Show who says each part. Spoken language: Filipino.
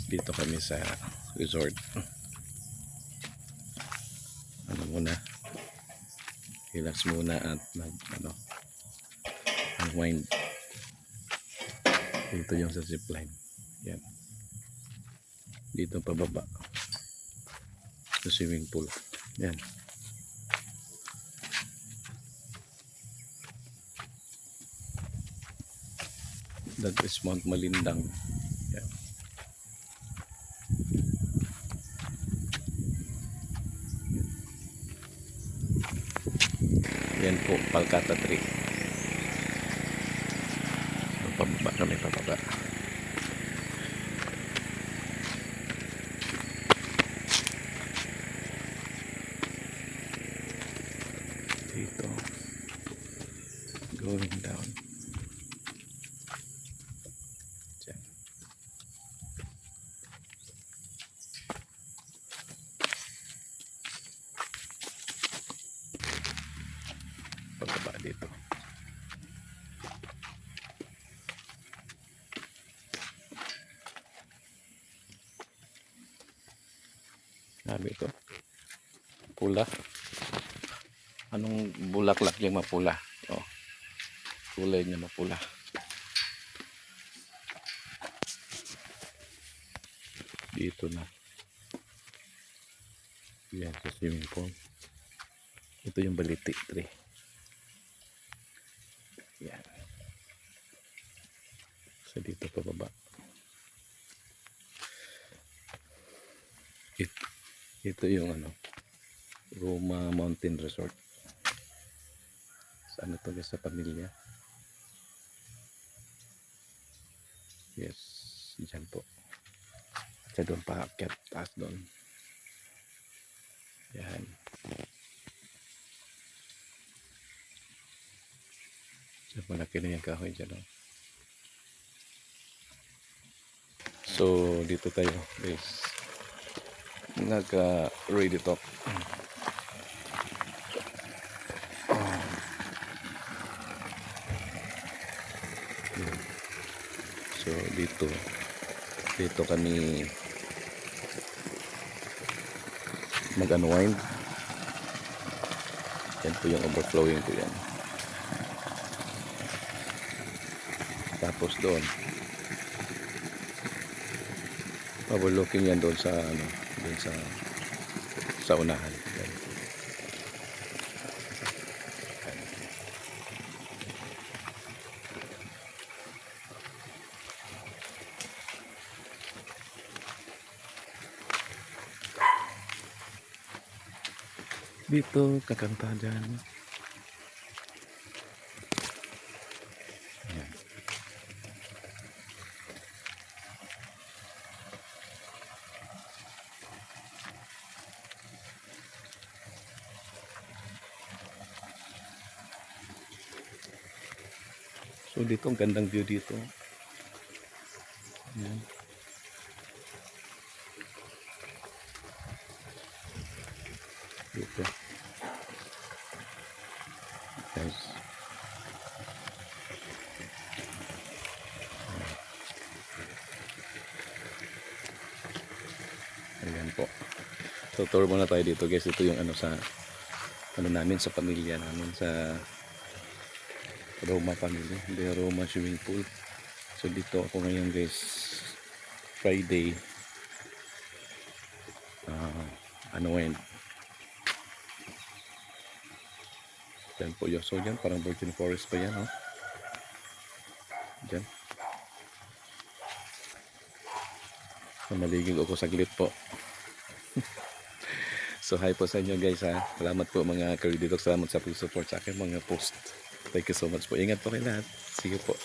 Speaker 1: Dito kami sa resort. Ano muna, relax muna at unwind. Dito yung sa zipline. Yan. Dito pababa sa swimming pool. Yan. That is Mount Malindang. Yan. Yan po, Palkata Tree. So, pababa kami, pababa. Dito. Going down. Diyan. Pababa dito. Sabi ito. Pula. Anong bulaklak yung mapula? Oh. Kulay niya mapula. Dito na. Yan sa swimming pool. Ito yung baliti tree. Yan. So dito pababa. Ito yung Roma Mountain Resort. Saan ito guys, sa pamilya? Yes, dyan po. At doon pa akyat, taas doon. Yan. So malaki na yung kahoy dyan. So dito tayo guys, nagka-ready talk. So dito kami mag-unwind. Yan po yung overflowing po yan. Tapos doon overlooking yan doon sa doon sa unahan. Yan. Dito kakanta dyan. Yan. So dito ang gandang view dito. Yan. Dito. Guys. Ayan po. So tour muna tayo dito guys. Ito yung namin sa pamilya namin sa Roma family. The Roma swimming pool. So dito ako ngayon guys. Friday. Unwind. Yan po yun. So yan parang virgin forest pa yan. Dyan. So, maligig ako saglit po. So hi po sa inyo guys ha. Salamat po mga ka-ready talk. Salamat sa pag-support sa akin mga post. Thank you so much po. Ingat po kayo lahat. See you po.